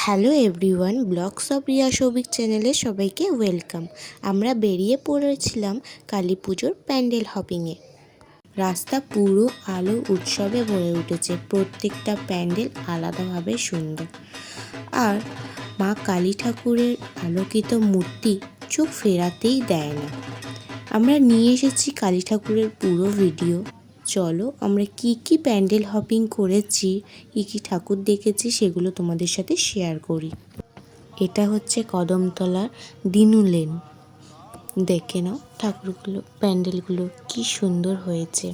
Hello everyone, blogs of Riya Souvik চ্যানেলে সবাইকে welcome. আমরা বেরিয়ে পড়েছিলাম কালী পুজোর প্যান্ডেল হপিংয়ে। রাস্তা পুরো আলো উৎসবে ভরে উঠেছে, প্রত্যেকটা প্যান্ডেল আলাদাভাবে সুন্দর। আর মা কালী ঠাকুরের আলোকিত মূর্তি চোখ ফেরাতেই দেয় না। আমরা নিয়ে এসেছি কালী ঠাকুরের পুরো ভিডিও। চলো আমরা কি প্যান্ডেল হপিং করেছি, কি ঠাকুর দেখেছি সেগুলো তোমাদের সাথে শেয়ার করি। এটা হচ্ছে কদমতলার দিনু লেন। দেখে নাও ঠাকুরগুলো, প্যান্ডেলগুলো কি সুন্দর হয়েছে।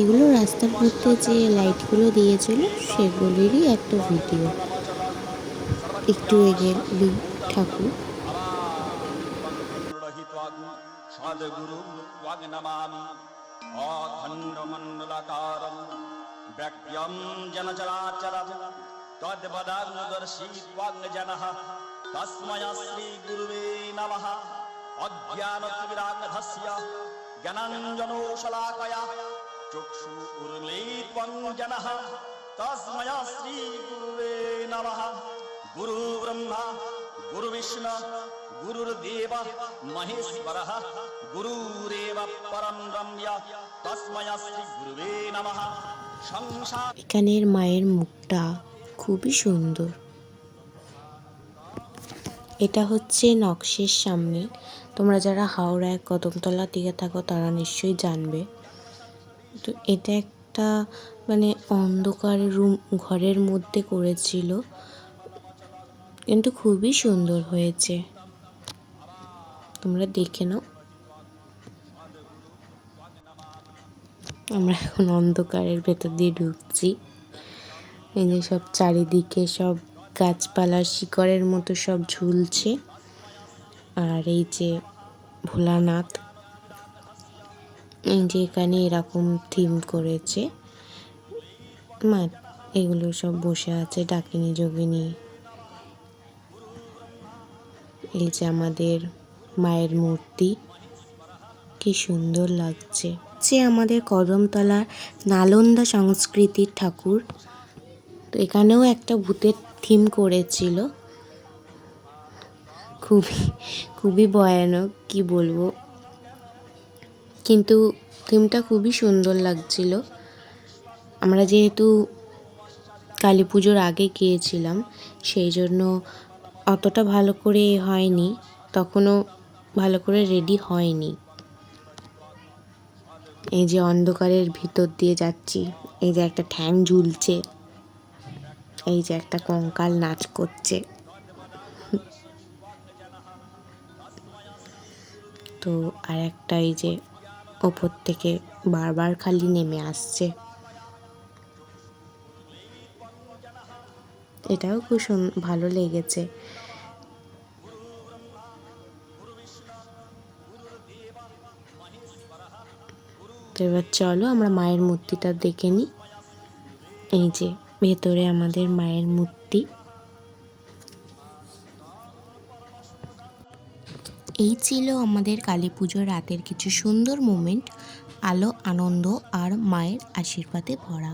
এগুলো রাস্তার মধ্যে যে লাইটগুলো দিয়েছিল সেগুলিরই একটা ভিডিও। একটু এগিয়ে ঠাকুর। সদ্গুরু নমামি অখণ্ডমণ্ডলাকারং ব্যক্ত্যং জনচরাচরং তদ্বদাংদর্শী ত্বং তস্मै শ্রী গুরুবে নমঃ। অজ্ঞানতিমিরান্ধস্য জ্ঞানাঞ্জনশলাকয়া চক্ষু উন্মীলিतं জনঃ তস্मै শ্রী গুরুবে নমঃ। গুরু ব্রহ্মা গুরু বিষ্ণু গুরুর্দেব মহেশ্বরঃ গুরুরেব পরম ব্রহ্ম তস্मै শ্রী গুরুবে নমঃ। এখানের মায়ের মুখটা খুবই সুন্দর। এটা হচ্ছে নকশের সামনে। তোমরা যারা হাওড়ায় কদমতলার দিকে থাকো তারা নিশ্চয়ই জানবে। তো এটা একটা অন্ধকার ঘরের মধ্যে করেছিল, কিন্তু খুবই সুন্দর হয়েছে। তোমরা দেখে নাও। আমরা এখন অন্ধকারের ভেতর দিয়ে ঢুকছি। এই যে সব চারিদিকে সব গাছপালার শিকড়ের মতো সব ঝুলছে। আর এই যে ভোলানাথ, এই যে এখানে এরকম থিম করেছে। মা এগুলো সব বসে আছে ডাকিনী যোগিনী। এই যে আমাদের মায়ের মূর্তি, কি সুন্দর লাগছে। যে আমাদের কদমতলার নালন্দা সংস্কৃতির ঠাকুর। তো এখানেও একটা ভূতের থিম করেছিল, খুবই ভয়ানক, কি বলবো, কিন্তু থিমটা খুবই সুন্দর লাগছিল। আমরা যেহেতু কালী পুজোর আগে গিয়েছিলাম, সেই জন্য অতটা ভালো করে হয়নি, তখনও ভালো করে রেডি হয়নি। এই যে অন্ধকারের ভিতর দিয়ে যাচ্ছি, এই যে একটা ঠ্যাং ঝুলছে, এই যে একটা কঙ্কাল নাচ করছে। তো আর একটা এই যে ওপর থেকে বারবার খালি নেমে আসছে। এটাও খুব ভালো লেগেছে। তো এবার চলো আমরা মায়ের মূর্তিটা দেখে নিই। এই যে ভেতরে আমাদের মায়ের মূর্তি। এই ছিল আমাদের কালী পুজোর রাতের কিছু সুন্দর মোমেন্ট, আলো, আনন্দ আর মায়ের আশীর্বাদে ভরা।